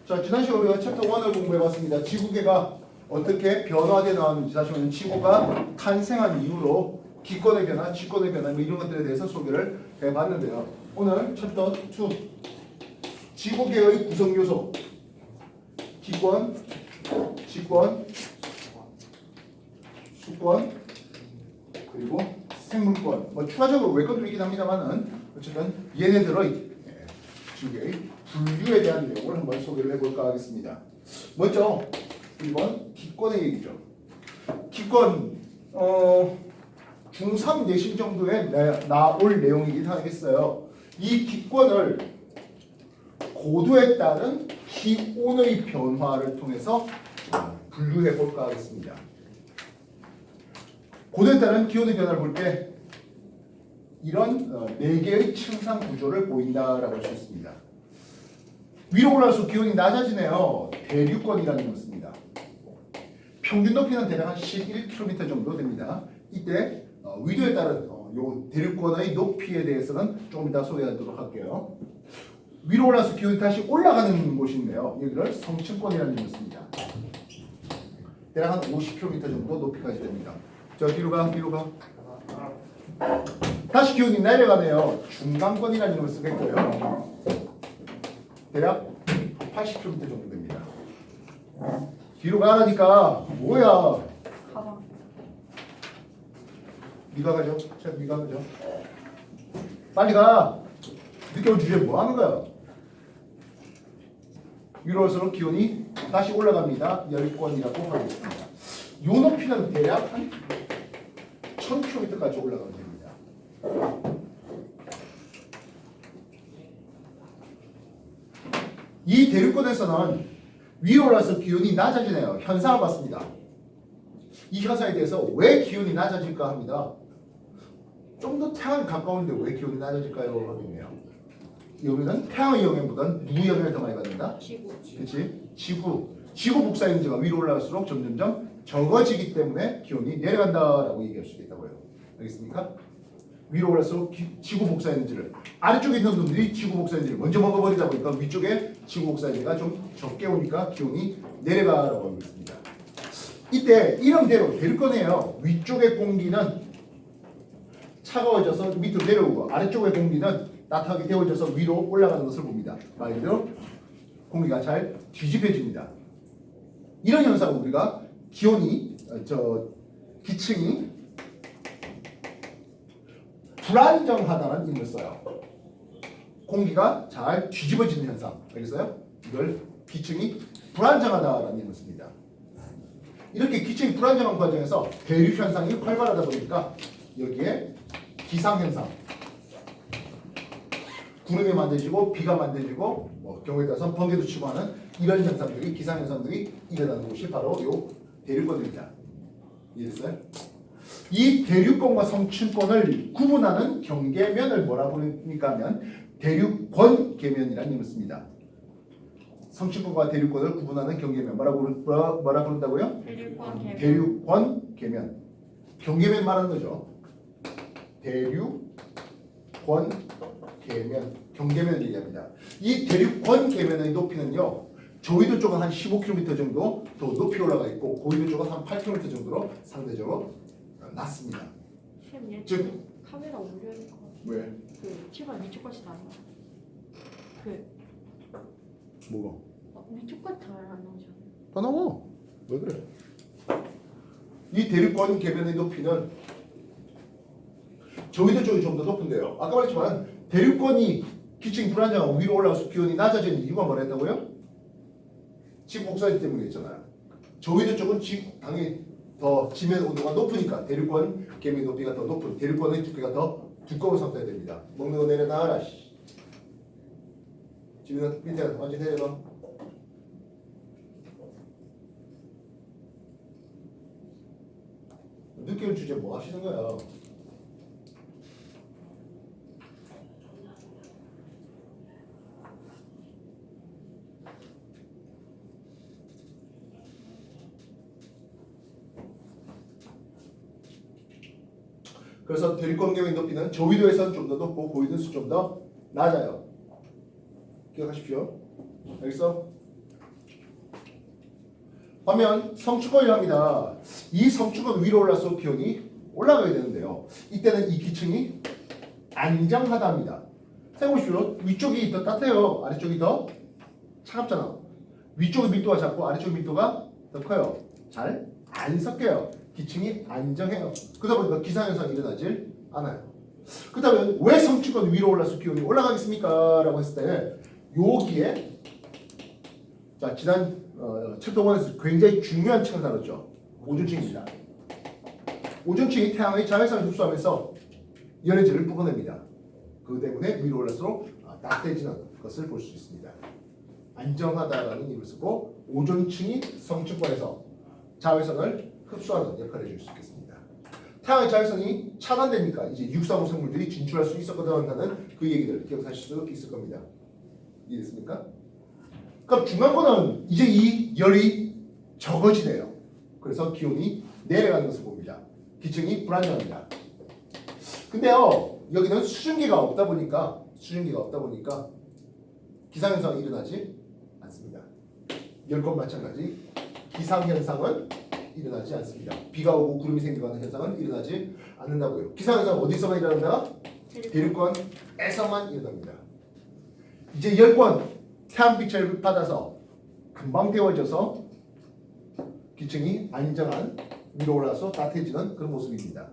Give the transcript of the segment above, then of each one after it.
자, 지난 시간에 우리가 챕터 1을 공부해봤습니다. 지구계가 어떻게 변화되어 나왔는지, 다시 말하면 지구가 탄생한 이후로 기권의 변화, 직권의 변화 뭐 이런 것들에 대해서 소개를 해봤는데요. 오늘 챕터 2 지구계의 구성 요소 기권, 직권, 수권 그리고 생물권 뭐 추가적으로 외권도 있긴 합니다만은 어쨌든 얘네들의 지구계의 분류에 대한 내용을 한번 소개를 해볼까 하겠습니다. 먼저 1번 기권의 얘기죠. 기권 중3 내신 정도에 나올 내용이긴 하겠어요. 이 기권을 고도에 따른 기온의 변화를 통해서 분류해 볼까 하겠습니다. 고도에 따른 기온의 변화를 볼 때 이런 4개의 층상 구조를 보인다라고 할 수 있습니다. 위로 올라갈수록 기온이 낮아지네요. 대류권이라는 걸 씁니다. 평균 높이는 대략 한 11km 정도 됩니다. 이때 위도에 따른 요 대류권의 높이에 대해서는 조금 이따 소개하도록 할게요. 위로 올라서 기온이 다시 올라가는 곳인데요. 여기를 성층권이라는 걸 씁니다. 대략 한 50km 정도 높이까지 됩니다. 자, 뒤로 가. 다시 기온이 내려가네요. 중간권이라는 걸 쓰겠고요. 대략 80km 정도 됩니다. 뒤로 가라니까 뭐야? 네가 가죠. 네가 가죠. 빨리 가. 늦게 온 주제에 뭐 하는 거야? 위로 올수록 기온이 다시 올라갑니다. 열권이라고 하겠습니다. 요 높이는 대략 한 1000km까지 올라가면 됩니다. 이 대륙권에서는 위로 올라서 기온이 낮아지네요. 현상을 봤습니다. 이 현상에 대해서 왜 기온이 낮아질까 합니다. 좀 더 태양에 가까운데 왜 기온이 낮아질까요? 하겠네요. 여기는 태양의 영향보다는 누구 영향을 더 많이 받는다? 지구. 그렇지? 지구 복사 에너지가 위로 올라갈수록 점점점 적어지기 때문에 기온이 내려간다라고 얘기할 수 있다고요. 알겠습니까? 위로 올라갈수록 지구 복사 에너지를 아래쪽에 있는 놈들이 지구 복사 에너지를 먼저 먹어버리다 보니까 위쪽에 지구 복사 에너지가 좀 적게 오니까 기온이 내려가라고 하고 있습니다. 이때 이름대로 대류권이에요. 위쪽의 공기는 차가워져서 밑으로 내려오고 아래쪽의 공기는 따뜻하게 데워져서 위로 올라가는 것을 봅니다. 말 그대로 공기가 잘 뒤집혀집니다. 이런 현상을 우리가 기온이 기층이 불안정하다는 의미를 써요. 공기가 잘 뒤집어지는 현상. 알겠어요? 이걸 기층이 불안정하다라는 의미를 씁니다. 이렇게 기층이 불안정한 과정에서 대류 현상이 활발하다 보니까 여기에 기상 현상, 구름이 만들어지고 비가 만들어지고 뭐 경우에 따라서 번개도 치고 하는 이런 현상들이 기상 현상들이 일어나는 곳이 바로 요 대류권입니다. 이해됐어요? 이 대류권과 성층권을 구분하는 경계면을 뭐라 부르니까 하면 대류권 계면이라는 의미를 씁니다. 성층권과 대류권을 구분하는 경계면 뭐라 부른다고요? 대류권 계면. 경계면 말하는 거죠. 대류권 계면, 경계면을 얘기합니다. 이 대류권 계면의 높이는요, 저위도 쪽은 한 15km 정도 더 높이 올라가 있고 고위도 쪽은 한 8km 정도로 상대적으로 낮습니다. 즉 카메라 올려야 될 것 같아요. 왜? 그 치마 위쪽 것이 나와. 뭐가? 위쪽 것 잘 안 나오잖아요. 다 나와. 왜 그래? 이 대류권 계면의 높이는 저위도 쪽이 좀 더 높은데요. 아까 말했지만 대류권이 기층이 불안정하고 위로 올라가서 기온이 낮아지는 이유가 뭐랬다고요? 지구 복사기 때문에 있잖아요. 저위도 쪽은 당연히 더 지면 온도가 높으니까 대류권 계면의 높이가 더 높은 대류권의 두께가 더 두꺼운 상태가 됩니다. 먹는 거 내려놔라. 지금 밑에 완전 내려놔. 늦게 올 주제 뭐 하시는 거야? 그래서 대류권 계면의 높이는 저위도에서는 좀 더 높고 고위도에서 좀 더 낮아요. 기억하십시오. 알겠어? 하면 성축권을 합니다. 이 성축권 위로 올라서 기온이 올라가게 되는데요. 이때는 이 기층이 안정하다합니다. 생각해보십시오. 위쪽이 더 따뜻해요. 아래쪽이 더 차갑잖아. 위쪽의 밀도가 작고 아래쪽 밀도가 더 커요. 잘 안 섞여요. 기층이 안정해요. 그러다 보니까 기상현상이 일어나질 않아요. 그렇다면 왜 성축권 위로 올라서 기온이 올라가겠습니까? 라고 했을 때 여기에 자 지난 챕터 1에서 굉장히 중요한 층을 다뤘죠. 오존층입니다. 오존층이 태양의 자외선을 흡수하면서 연해질을 뿜어냅니다. 그 때문에 위로 올라서 따뜻해지는 것을 볼 수 있습니다. 안정하다라는 의미를 쓰고 오존층이 성층권에서 자외선을 흡수하는 역할을 해줄 수 있겠습니다. 태양의 자외선이 차단되니까 이제 육상호 생물들이 진출할 수 있었거든 하는 그 얘기를 기억하실 수 있을 겁니다. 이해됐습니까? 그럼 중요한 거는 이제 이 열이 적어지네요. 그래서 기온이 내려가는 것을 봅니다. 기층이 불안정합니다. 근데요 여기는 수증기가 없다 보니까 기상현상이 일어나지 않습니다. 열건 마찬가지 기상현상은 일어나지 않습니다. 비가 오고 구름이 생기거나 현상은 일어나지 않는다고요. 기상현상은 어디서만 일어난다? 대륙권에서만 일어납니다. 이제 열권 태양빛을 받아서 금방 데워져서 기층이 안정한 위로 올라서 따뜻해지는 그런 모습입니다.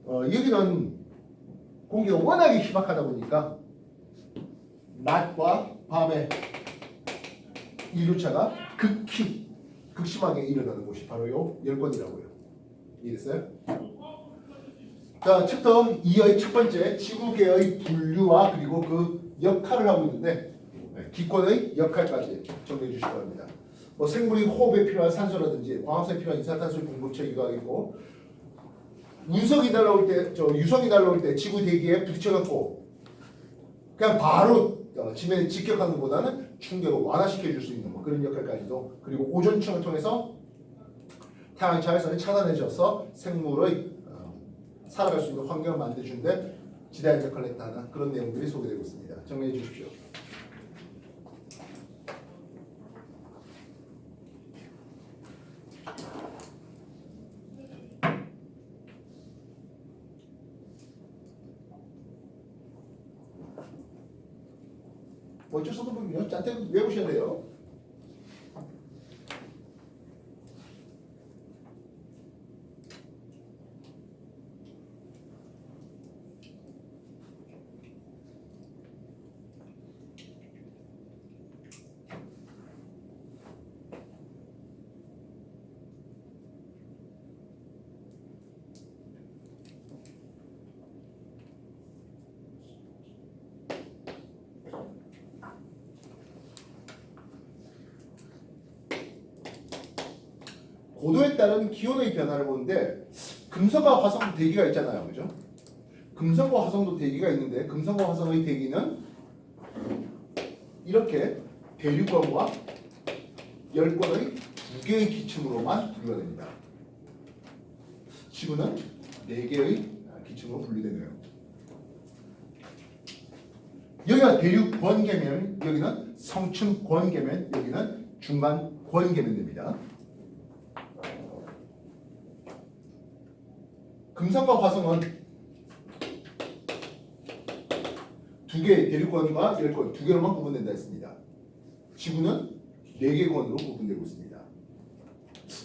여기는 공기가 워낙에 희박하다 보니까 낮과 밤의 일교차가 극심하게 일어나는 곳이 바로 요 열권이라고요. 이해됐어요? 자, 챕터 2의 첫 번째 지구계의 분류와 그리고 그 역할을 하고 있는데 기권의 역할까지 정리해 주시기 바랍니다. 뭐 생물이 호흡에 필요한 산소라든지 광합성에 필요한 이산화탄소의 공급처 이거하겠고 운석이 날라올 때, 유성이 날라올 때 지구 대기에 부딪혀갖고 그냥 바로 지면에 직격하는 것보다는 충격을 완화시켜 줄 수 있는 뭐 그런 역할까지도 그리고 오존층을 통해서 태양의 자외선을 차단해줘서 생물의 살아갈 수 있는 환경을 만들어주는데 지대한 역할을 했다는 그런 내용들이 소개되고 있습니다. 정리해 주십시오. 어쩔 수 없는 부분이요. 짠때 외우셔야 돼요. 고도에 따른 기온의 변화를 보는데 금성과 화성도 대기가 있잖아요. 그죠? 금성과 화성도 대기가 있는데 금성과 화성의 대기는 이렇게 대륙권과 열권의 두 개의 기층으로만 분류가 됩니다. 지구는 네 개의 기층으로 분류되네요. 여기가 대륙권 계면, 여기는 성층권 계면, 여기는 중간권 계면 됩니다. 금성과 화성은 두 개의 대륙권과 열권 두 개로만 구분된다 했습니다. 지구는 네 개 권으로 구분되고 있습니다.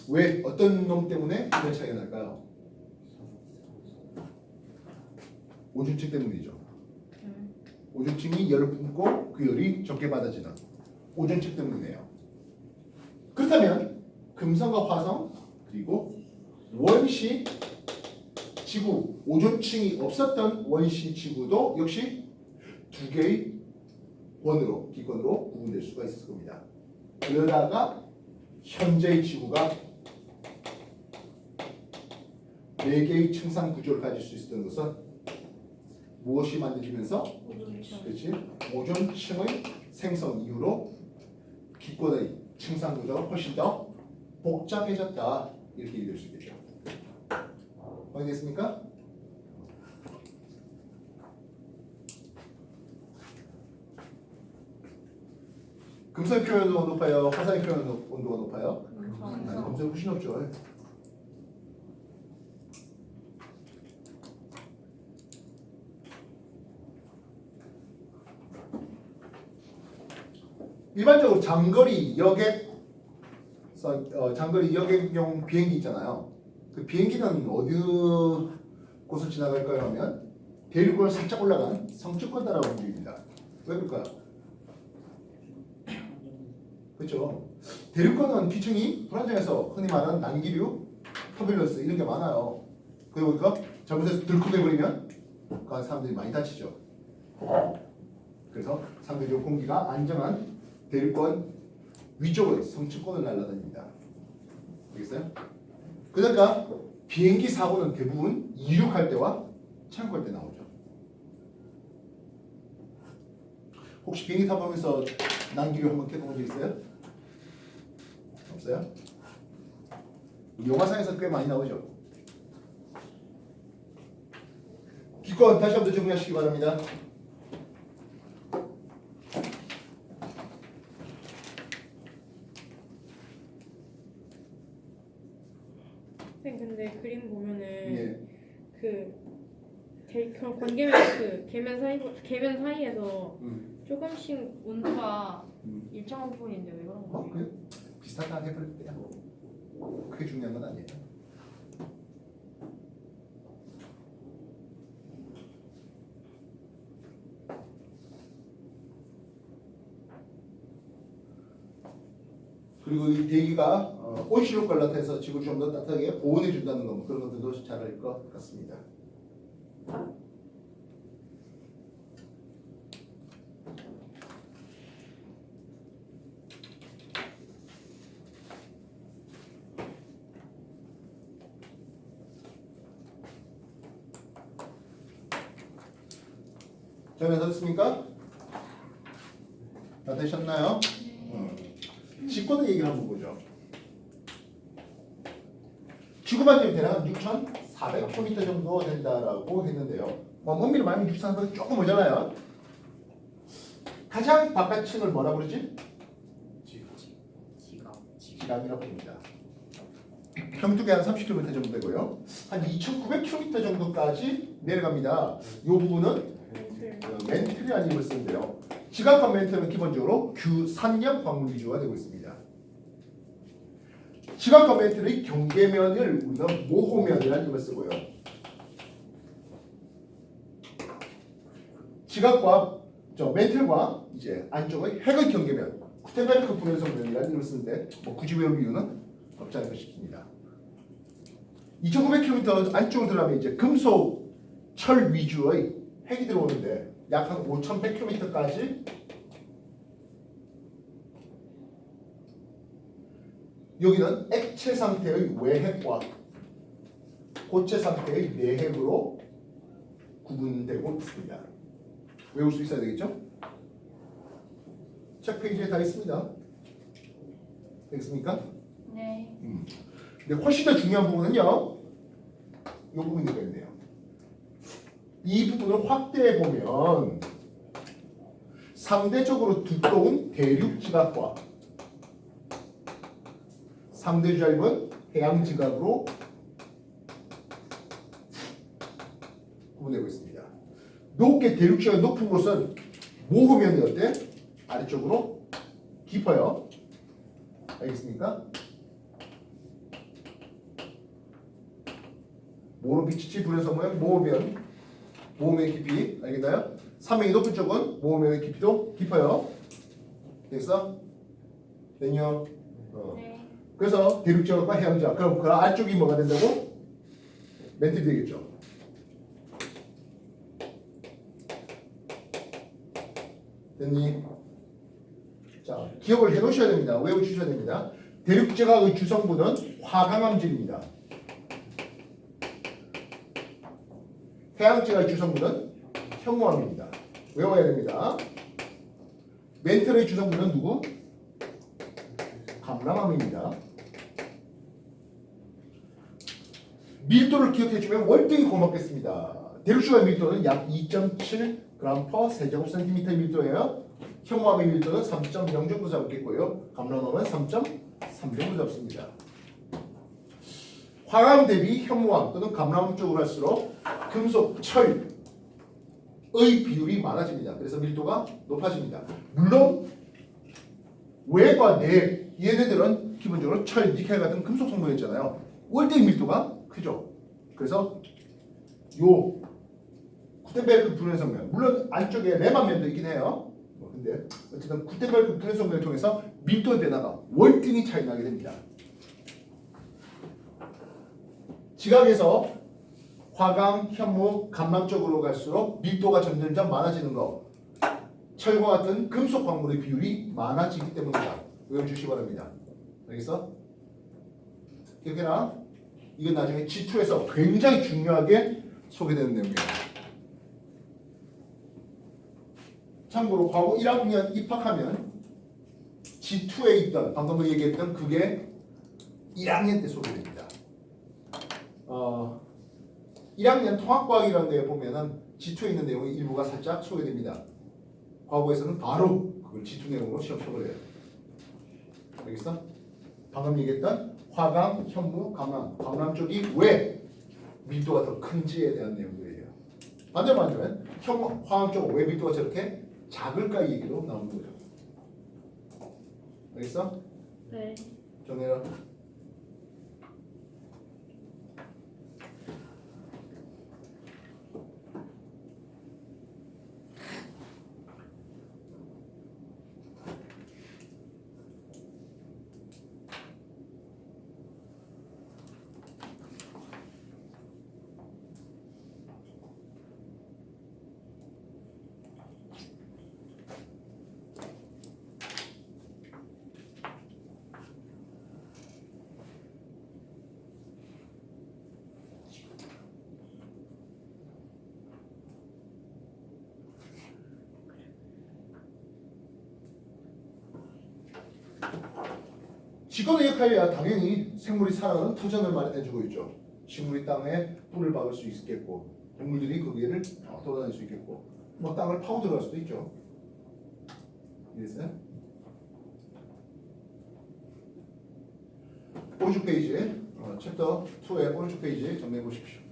왜 어떤 놈 때문에 이런 차이가 날까요? 오존층 때문이죠. 오존층이 열을 뿜고 그 열이 적게 받아지는 오존층 때문이네요. 그렇다면 금성과 화성 그리고 원시 지구 오존층이 없었던 원시 지구도 역시 두 개의 권으로 기권으로 구분될 수가 있을 겁니다. 그러다가 현재의 지구가 네 개의 층상 구조를 가질 수 있었던 것은 무엇이 만들어지면서 그렇지 오존층의 생성 이후로 기권의 층상 구조가 훨씬 더 복잡해졌다 이렇게 얘기할 수 있겠죠. 확인됐습니까? 금성의 표면 온도가 높아요? 화성의 표면 온도가 높아요? 아니, 검색 훨씬 없죠. 일반적으로 장거리 여객 장거리 여객용 비행기 있잖아요. 그 비행기는 어디 곳을 지나갈까요 하면 대륙을 살짝 올라간 성층권 따라 움직입니다. 왜 그럴까요? 그렇죠. 대륙권은 기층이 불안정해서 흔히 말하는 난기류, 터뷸런스 이런 게 많아요. 그리고 그러니까 잘못해서 들썩해버리면 그 사람들이 많이 다치죠. 그래서 상대적 공기가 안정한 대륙권 위쪽의 성층권을 날아다닙니다. 알겠어요? 그러니까 비행기 사고는 대부분 이륙할 때와 착륙할 때 나오죠. 혹시 비행기 타보면서 난기류 한번 겪어본 적 있어요? 없어요? 영화상에서 꽤 많이 나오죠. 기권 다시 한번 정리하시기 바랍니다. 근데 그림 보면은 예. 그런 번개면 그 계면 사이에서 조금씩 온도가 일정한 부분인데 왜 그런 거예요? 그래? 비슷하다 해버릴 때야. 그게 중요한 건 아니에요. 그리고 이 대기가 온실효과를 나타내서 지구를 좀 더 따뜻하게 보온해 준다는 거 그런 것들도 잘 알 것 같습니다. 정리하셨습니까? 다 되셨나요? 직권의 얘기를 한번 보죠. 지구반점이 대략 6,400km 정도 된다라고 했는데요. 엄밀히 말하면 6,400km 조금 모자라요. 가장 바깥층을 뭐라 그러지? 지각이라고 합니다. 평두개 한 30km 정도 되고요. 한 2,900km 정도까지 내려갑니다. 이 부분은 멘틀이라는 힘을 쓰는데요. 지각과 멘틀은 기본적으로 규산염 광물 위주가 되고 있습니다. 지각과 멘틀의 경계면을 우리는 모호면이라는 힘을 쓰고요. 지각과 멘틀과 이제 안쪽의 핵의 경계면, 구텐베르크 불연성면이라는 힘을 쓰는데 굳이 외울 이유는 없지 않을까 싶습니다. 2,900km 안쪽으로 들어가면 이제 금속, 철 위주의 핵이 들어오는데 약 한 5,100km까지 여기는 액체 상태의 외핵과 고체 상태의 내핵으로 구분되고 있습니다. 외울 수 있어야 되겠죠? 책 페이지에 다 있습니다. 되겠습니까? 네. 근데 훨씬 더 중요한 부분은요. 이 부분이 되겠네요. 이 부분을 확대해 보면 상대적으로 두꺼운 대륙 지각과 상대적으로 얇은 해양 지각으로 구분되고 있습니다. 높게 대륙 지각이 높은 곳은 모호면이 어때? 아래쪽으로 깊어요. 알겠습니까? 모로비치치 불연성 모양 모호면 모호면의 깊이 알겠나요? 산맥이 높은 쪽은 모호면의 깊이도 깊어요. 됐어? 됐냐? 네. 그래서 대륙 지역과 해양 지역 그럼 그 안쪽이 뭐가 된다고? 멘틀이 되겠죠. 됐니? 자, 기억을 해놓으셔야 됩니다. 외워주셔야 됩니다. 대륙 지역의 주성분은 화강암질입니다. 해양 지역의 주성분은 현무암입니다. 외워야 됩니다. 멘틀의 주성분은 누구? 감람암입니다. 밀도를 기억해주면 월등히 고맙겠습니다. 대륙지구의 밀도는 약 2.7g/세제곱센티미터의 밀도예요. 현무암의 밀도는 3.0 정도 잡겠고요. 감람암은 3.3 정도 잡습니다. 화암 대비 현무암 또는 감람암 쪽으로 할수록 금속, 철의 비율이 많아집니다. 그래서 밀도가 높아집니다. 물론 외과 내 얘네들은 기본적으로 철, 니켈 같은 금속 성분이었잖아요. 월대의 밀도가 크죠. 그래서 요 구텐베르크 불연성면 물론 안쪽에 레만면도 있긴 해요. 근데 어쨌든 구텐베르크 불연성면을 통해서 밀도의 변화가 월등히 차이 나게 됩니다. 지각에서 화강, 현무, 감람 쪽으로 갈수록 밀도가 점점점 많아지는 거. 철과 같은 금속 광물의 비율이 많아지기 때문이다. 외워주시기 바랍니다. 알겠어? 기억해라. 이건 나중에 G2에서 굉장히 중요하게 소개되는 내용이에요. 참고로 과거 1학년 입학하면 G2에 있던 방금 얘기했던 그게 1학년 때 소개됩니다. 1학년 통합과학이라는 데 보면은 G2에 있는 내용이 일부가 살짝 소개됩니다. 과거에서는 바로 그걸 G2 내용으로 시험 쳐버려요. 알겠어? 방금 얘기했던 화강, 현무, 감람 쪽이 왜 밀도가 더 큰지에 대한 내용들이에요. 반대로 말하면 화강 쪽은 왜 밀도가 저렇게 작을까 얘기로 나오는 거죠. 알겠어? 네. 정해라. 지구의 역할이야 당연히 생물이 살아가는 터전을 마련해주고 있죠. 식물이 땅에 뿌리를 박을 수 있겠고 동물들이 그 위를 돌아다닐 수 있겠고 뭐 땅을 파고 들어갈 수도 있죠. 이해했어요? 오른쪽 페이지 챕터 2의 오른쪽 페이지 정리해 보십시오.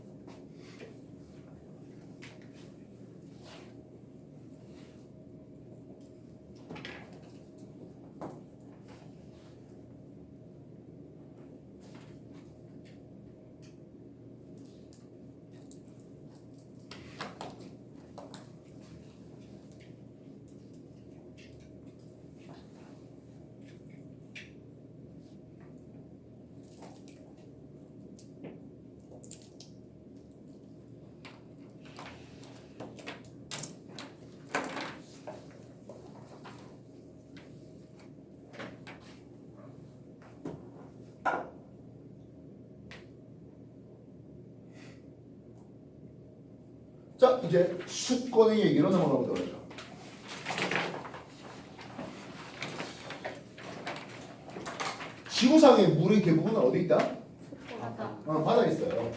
자, 이제 수권의 얘기로 넘어가 보도록 하죠. 지구상의 물의 대부분은 어디 있다? 바다. 바다에 있어요.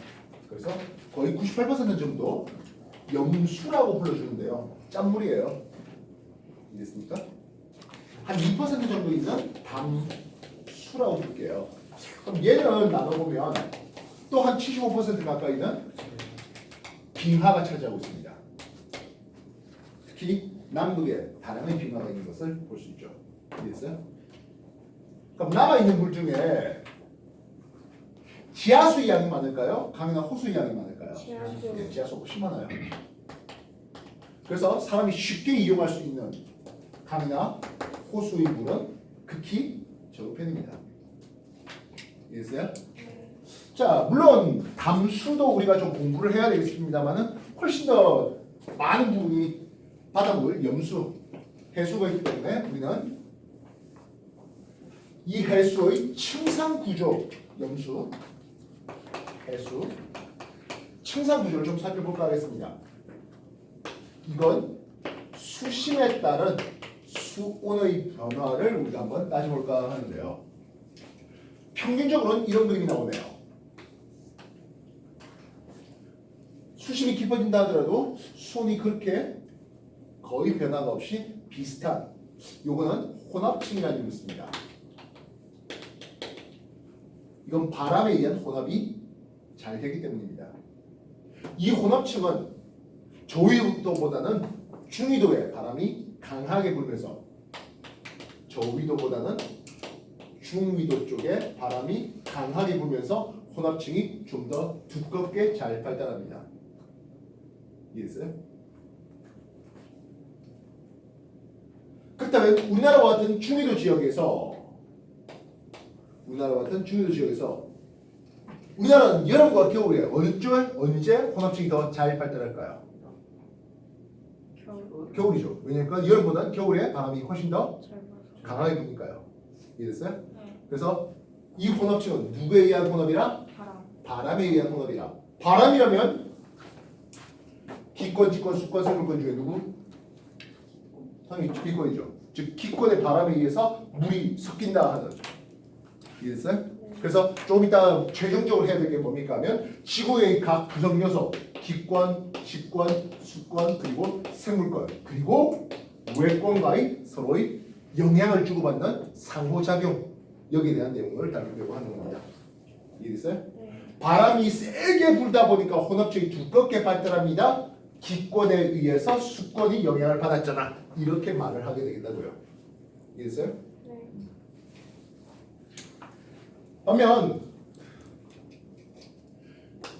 그래서 거의 98% 정도 염수라고 불러주는데요. 짠물이에요. 이해했습니까? 한 2% 정도 있는 담수라고 볼게요. 그럼 얘를 나눠보면 또 한 75% 가까이는 빙하가 차지하고 있습니다. 특히 남극에 다량의 빙하가 있는 것을 볼 수 있죠. 이해했어요? 그럼 남아있는 물 중에 지하수의 양이 많을까요? 강이나 호수의 양이 많을까요? 지하수. 네, 지하수가 훨씬 많아요. 그래서 사람이 쉽게 이용할 수 있는 강이나 호수의 물은 극히 적은 편입니다. 이해했어요? 자, 물론 담수도 우리가 좀 공부를 해야 되겠습니다만은 훨씬 더 많은 부분이 바닷물, 염수, 해수가 있기 때문에 우리는 이 해수의 층상 구조, 염수, 해수, 층상 구조를 좀 살펴볼까 하겠습니다. 이건 수심에 따른 수온의 변화를 우리가 한번 따져볼까 하는데요. 평균적으로는 이런 그림이 나오네요. 수심이 깊어진다 하더라도 수온이 그렇게 거의 변화가 없이 비슷한 요거는 혼합층이라는 이름을 씁니다. 이건 바람에 의한 혼합이 잘 되기 때문입니다. 이 혼합층은 저위도보다는 중위도에 바람이 강하게 불면서 저위도보다는 중위도 쪽에 바람이 강하게 불면서 혼합층이 좀 더 두껍게 잘 발달합니다. 이해했어요? 그렇다면 우리나라와 같은 중위도 지역에서 우리나라는 여름과 겨울에 언제 혼합층이 더 잘 발달할까요? 겨울이죠. 왜냐하면 여름보다는 겨울에 바람이 훨씬 더 강하게 부니까요. 이해됐어요? 네. 그래서 이 혼합층은 누구에 의한 혼합이라? 바람. 바람에 의한 혼합이라. 바람이라면 기권, 직권, 수권, 생물권 중에 누구? 당연히 기권이죠. 즉 기권의 바람에 의해서 물이 섞인다 하는. 이해됐어요? 그래서 좀 이따 최종적으로 해야 될 게 뭡니까 하면 지구의 각 구성 요소 기권, 직권, 수권 그리고 생물권 그리고 외권과의 서로의 영향을 주고받는 상호작용 여기에 대한 내용을 다루려고 하는 겁니다. 이해됐어요? 네. 바람이 세게 불다 보니까 혼합층이 두껍게 발달합니다. 기권에 의해서 수권이 영향을 받았잖아. 이렇게 말을 하게 되겠다고요. 이해됐어요? 네. 그러면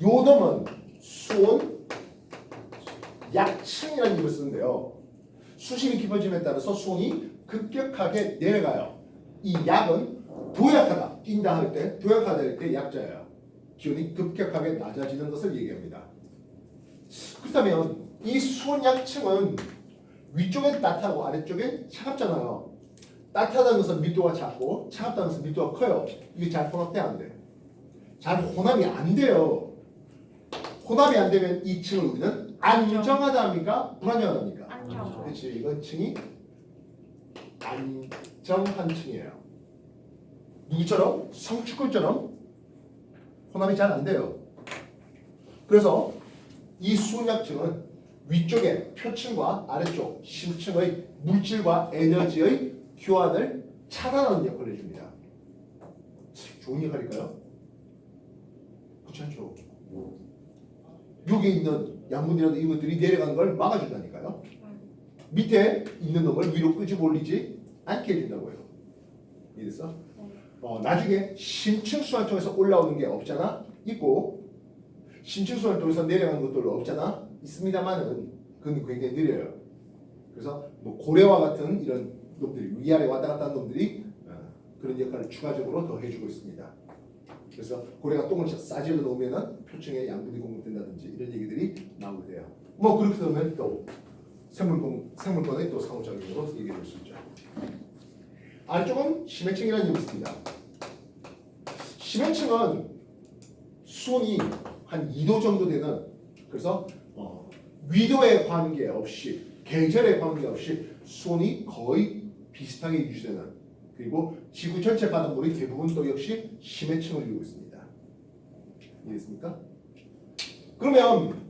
요 놈은 수온 약층이라는 이름을 쓰는데요. 수심이 깊어짐에 따라서 수온이 급격하게 내려가요. 이 약은 도약하다, 뛴다 할 때, 도약하다 할 때 약자예요. 기온이 급격하게 낮아지는 것을 얘기합니다. 그렇다면 이 수온 약층은 위쪽엔 따뜻하고 아래쪽엔 차갑잖아요. 따뜻하다는 것은密도가 작고 차갑다는 것은密도가 커요. 이게 잘 혼합돼 안 돼? 잘 혼합이 안 돼요. 혼합이 안 되면 이 층을 우리는 안정하다 합니까? 불안정하다 합니까? 안정. 그렇지. 이건 층이 안정한 층이에요. 누구처럼? 성축권처럼 혼합이 잘 안 돼요. 그래서 이 수온약층은 위쪽의 표층과 아래쪽 심층의 물질과 에너지의 교환을 차단하는 역할을 해줍니다. 좋은 역할일까요? 그렇지 않죠. 여기 있는 양분이라든 이것들이 내려가는 걸 막아준다니까요. 밑에 있는 놈을 위로 끄집어 올리지 않게 해준다고요. 이해됐어? 나중에 심층 수환 통해서 올라오는 게 없잖아? 있고 심층 수환을 통해서 내려가는 것들도 없잖아? 있습니다만은 그건 굉장히 느려요. 그래서 뭐 고래와 같은 이런 놈들이 위아래 왔다 갔다 하는 놈들이 그런 역할을 추가적으로 더 해주고 있습니다. 그래서 고래가 똥을 싸질러 놓으면은 표층에 양분이 공급된다든지 이런 얘기들이 나오게 돼요. 뭐 그렇게 되면 또 생물권의 또 상호작용으로 얘기해 줄 수 있죠. 아래쪽은 심해층이라는 이름이 있습니다. 심해층은 수온이 한 2도 정도 되는 그래서 위도에 관계없이 계절에 관계없이 수온이 거의 비슷하게 유지되는 그리고 지구 전체 바닷물이 대부분 또 역시 심해층을 이루고 있습니다. 이해됐습니까? 그러면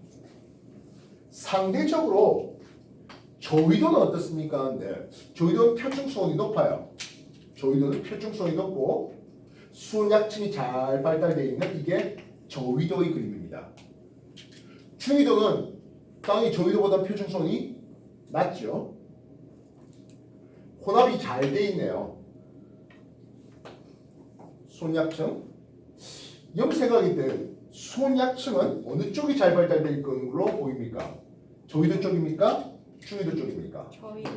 상대적으로 저위도는 어떻습니까? 네. 저위도는 표층 수온이 높아요. 저위도는 표층 수온이 높고 수온 약층이 잘 발달되어 있는 이게 저위도의 그림입니다. 중위도는 땅이 저위도보다 표층 수온이 낮죠. 혼합이 잘 돼 있네요. 수온약층. 염색하기 수온약층은 어느 쪽이 잘 발달되어 있는 걸로 보입니까? 저위도 쪽입니까? 중위도 쪽입니까? 저희도.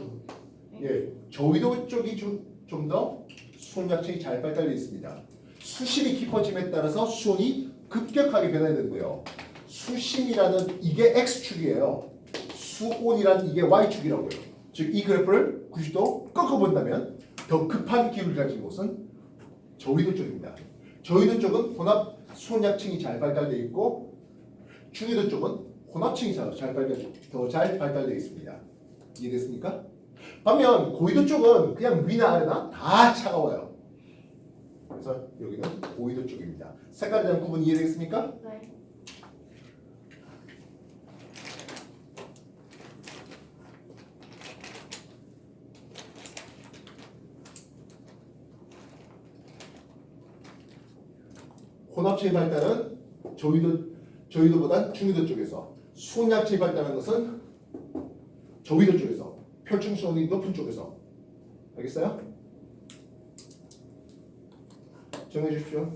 예, 저위도 쪽이 좀 더 수온약층이 잘 발달되어 있습니다. 수심이 깊어짐에 따라서 수온이 급격하게 변해야 되고요. 수심이라는 이게 x축이에요. 수온이라는 이게 y축이라고요. 즉 이 그래프를 90도 꺾어본다면 더 급한 기울기를 가진 곳은 저위도 쪽입니다. 저위도 쪽은 혼합 수온약층이 잘 발달되어 있고 중위도 쪽은 혼합층이 더 잘 발달되어 있습니다. 이해됐습니까? 반면 고위도 쪽은 그냥 위나 아래나 다 차가워요. 그래서 여기는 고위도 쪽입니다. 색깔에 대한 구분 이해되겠습니까? 네. 혼합체의 발달은 저위도보다 중위도 쪽에서, 수온약체의 발달하는 것은 저위도 쪽에서, 표층수온이 높은 쪽에서. 알겠어요? 정해 주십시오.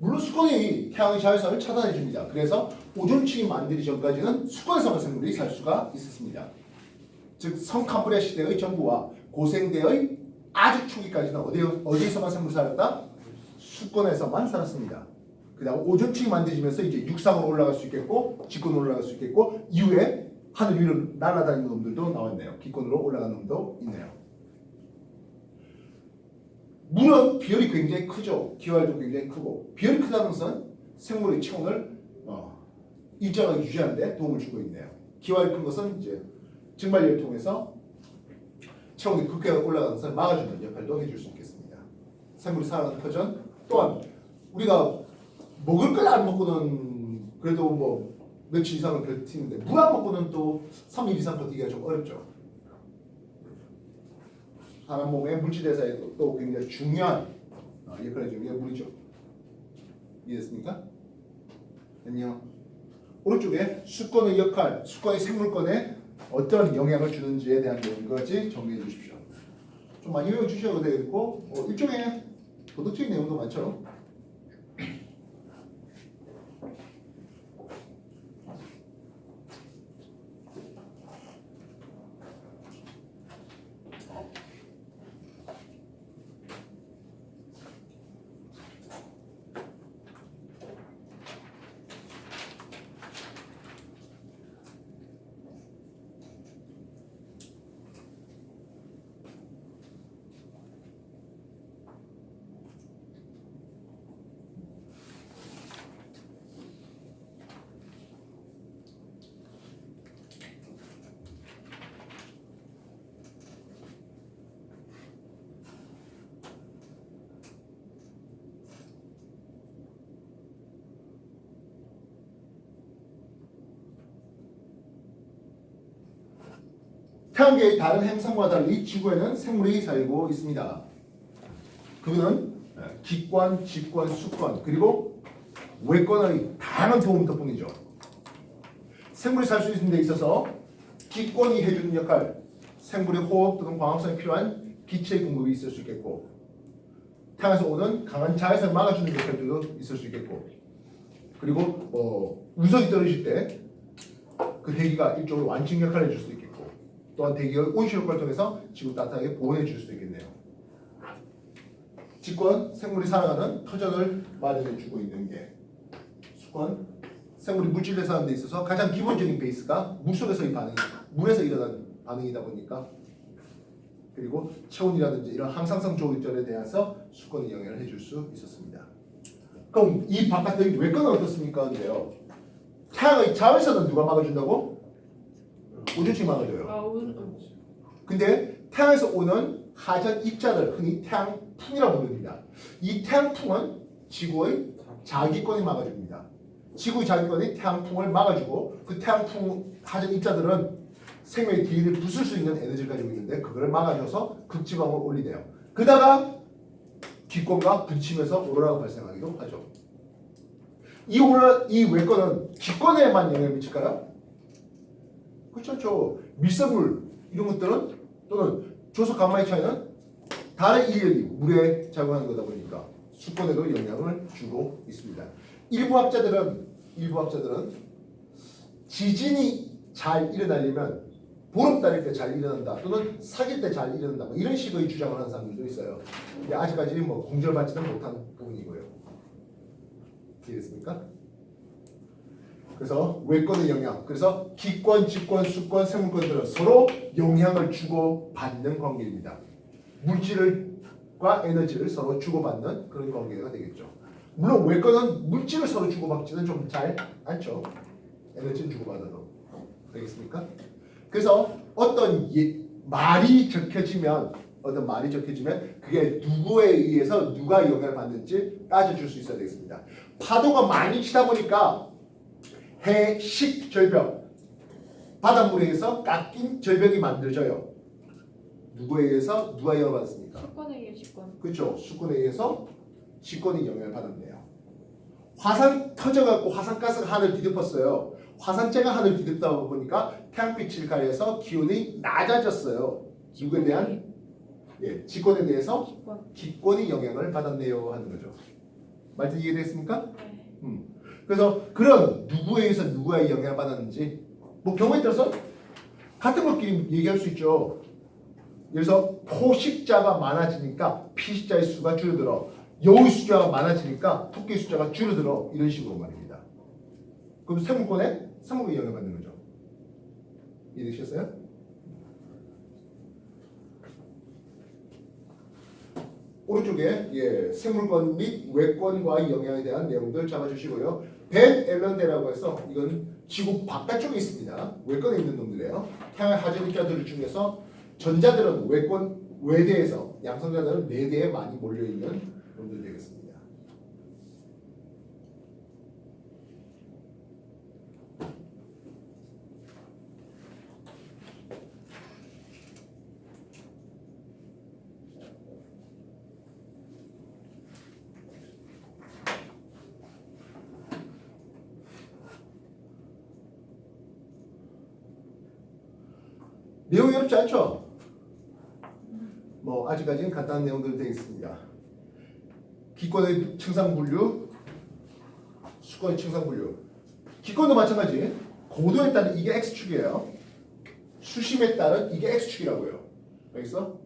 물론 수건이 태양의 자외선을 차단해 줍니다. 그래서 오존층이 만들기 전까지는 수건에서만 생물이 살 수가 있었습니다. 즉 성캄브리아 시대의 전부와 고생대의 아주 초기까지는 어디에서만 생물이 살았다? 수건에서만 살았습니다. 그 다음 오존층이 만들어지면서 이제 육상으로 올라갈 수 있겠고 직권으로 올라갈 수 있겠고 이후에 하늘 위로 날아다니는 놈들도 나왔네요. 기권으로 올라가는 놈도 있네요. 물은 비열이 굉장히 크죠. 기활도 굉장히 크고 비열이 크다는 것은 생물의 체온을 일정하게 유지하는 데 도움을 주고 있네요. 기활이 큰 것은 이제 증발열을 통해서 체온이 급격하게 올라가는 것을 막아주는 역할도 해줄 수 있겠습니다. 생물이 살아가는 터전 또한 우리가 먹을 걸 안 먹고는 그래도 뭐 며칠 이상을 버티는데 물 안 먹고는 또 3일 이상 버티기가 좀 어렵죠. 사람 몸의 물질 대사에 또 굉장히 중요한 역할을 해주는 게 물이죠. 이해됐습니까? 안녕. 오른쪽에 수건의 역할, 수건의 생물권에 어떤 영향을 주는지에 대한 내용까지 정리해 주십시오. 좀 많이 외워주셔도 되겠고 일종의 도덕적인 내용도 많죠. 태양계의 다른 행성과 달리 지구에는 생물이 살고 있습니다. 그는 기권, 직권, 수권 그리고 외권의 다양한 도움 덕분이죠. 생물이 살 수 있는 데 있어서 기권이 해주는 역할, 생물의 호흡 또는 광합성이 필요한 기체의 공급이 있을 수 있겠고 태양에서 오는 강한 자외선을 막아주는 역할도 있을 수 있겠고 그리고 운석이 떨어질 때 그 대기가 일종의 완충 역할을 해줄 수도 있겠고 또한 대기의 온실 효과를 통해서 지구 따뜻하게 보호해 줄 수도 있겠네요. 직권, 생물이 살아가는 터전을 마련해 주고 있는 게 수권, 생물이 물질에 사는 데 있어서 가장 기본적인 베이스가 물속에서의 반응, 물에서 일어난 반응이다 보니까 그리고 체온이라든지 이런 항상성 조절에 대해서 수권이 영향을 해줄 수 있었습니다. 그럼 이 바깥의 외권은 어떻습니까? 근데요. 태양의 자외선은 누가 막아준다고? 오존층이 막아줘요. 근데 태양에서 오는 하전 입자들, 흔히 태양풍이라고 부릅니다. 이 태양풍은 지구의 자기권이 막아줍니다. 지구의 자기권이 태양풍을 막아주고 그 태양풍 하전 입자들은 생명의 기회를 부술 수 있는 에너지를 가지고 있는데 그거를 막아줘서 극지방을 올리대요. 그러다가 기권과 부딪히면서 오로라가 발생하기도 하죠. 이 외권은 기권에만 영향을 미칠까요? 그렇지 않죠. 밀성물 이런 것들은 또는 조석 감마의 차이는 다른 인력이 물에 작용하는 거다 보니까 수권에도 영향을 주고 있습니다. 일부 학자들은 지진이 잘 일어나려면 보름달일 때 잘 일어난다 또는 사귈 때 잘 일어난다 뭐 이런 식의 주장을 하는 사람들도 있어요. 근데 아직까지 뭐 공절받지는 못한 부분이고요. 이해됐습니까? 그래서 외권의 영향. 그래서 기권, 직권, 수권, 생물권들은 서로 영향을 주고 받는 관계입니다. 물질과 에너지를 서로 주고받는 그런 관계가 되겠죠. 물론 외권은 물질을 서로 주고받지는 좀 잘 않죠. 에너지는 주고받아도. 되겠습니까? 그래서 어떤 말이 적혀지면 그게 누구에 의해서 누가 영향을 받는지 따져줄 수 있어야 되겠습니다. 파도가 많이 치다 보니까 해식 절벽, 바닷물에 의해서 깎인 절벽이 만들어져요. 누구에 의해서 누가 영향을 받았습니까? 수권에 의해 직권. 그렇죠. 수권에 의해서 직권이 영향을 받았네요. 화산 터져갖고 화산가스가 하늘 뒤덮었어요. 화산재가 하늘 뒤덮다 보니까 태양빛을 가려서 기온이 낮아졌어요. 누구에 대한? 직권에 대해서 직권. 기권이 영향을 받았네요 하는 거죠. 말씀 이해됐습니까? 네. 그래서 그런 누구에 의해서 누가 영향을 받았는지 뭐 경우에 따라서 같은 것끼리 얘기할 수 있죠. 그래서 포식자가 많아지니까 피식자의 수가 줄어들어. 여우의 숫자가 많아지니까 토끼의 숫자가 줄어들어. 이런 식으로 말입니다. 그럼 생물권에 영향을 받는 거죠. 이해되셨어요? 오른쪽에 생물권 및 외권과의 영향에 대한 내용들 잡아주시고요. 벤 앨런대라고 해서 이건 지구 바깥쪽에 있습니다. 외권에 있는 놈들이에요. 태양의 하전입자들 중에서 전자들은 외대에서, 양성자들은 내대에 많이 몰려있는 놈들 되겠습니다. 내용이 어렵지 않죠? 뭐 아직까지는 간단한 내용들 되어 있습니다. 기권의 층상분류, 수권의 층상분류. 기권도 마찬가지. 고도에 따른 이게 x축이에요. 수심에 따른 이게 x축이라고요. 알겠어?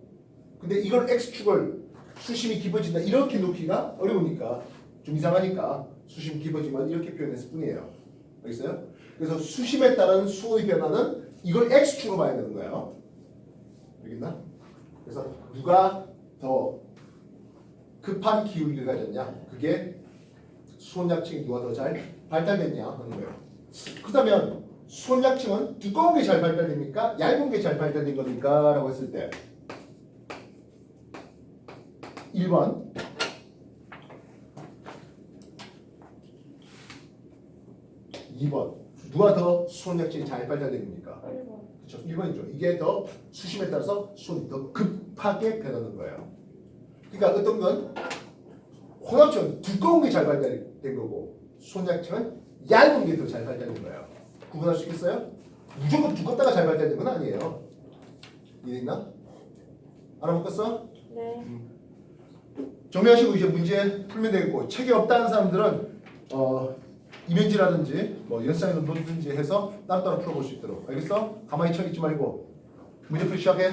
근데 이걸 x축을 수심이 깊어진다 이렇게 놓기가 어려우니까 좀 이상하니까 수심 깊어지면 이렇게 표현했을 뿐이에요. 알겠어요? 그래서 수심에 따른 수온의 변화는 이걸 x축으로 봐야 되는 거예요. 알겠나? 그래서 누가 더 급한 기울기를 가졌냐? 그게 수온약층이 누가 더 잘 발달됐냐 하는 거예요. 그렇다면 수온약층은 두꺼운 게 잘 발달됩니까? 얇은 게 잘 발달된 겁니까? 라고 했을 때 1번 2번 누가 더 수온약층이 잘 발달된 겁니까? 1번. 그렇죠. 1번이죠. 이게 더 수심에 따라서 수온이 더 급하게 변하는 거예요. 그러니까 어떤 건 혼합층은 두꺼운 게 잘 발달된 거고 수온약층은 얇은 게 더 잘 발달된 거예요. 구분할 수 있겠어요? 무조건 두껍다가 잘 발달된 건 아니에요. 이해됐나? 알아먹겠어? 네. 정리하시고 이제 문제 풀면 되겠고 책이 없다는 사람들은 이면지라든지 뭐 연상에서 놓든지 해서 따로따로 풀어볼 수 있도록 알겠어? 가만히 쳐 있지 말고 문제 풀기 시작해.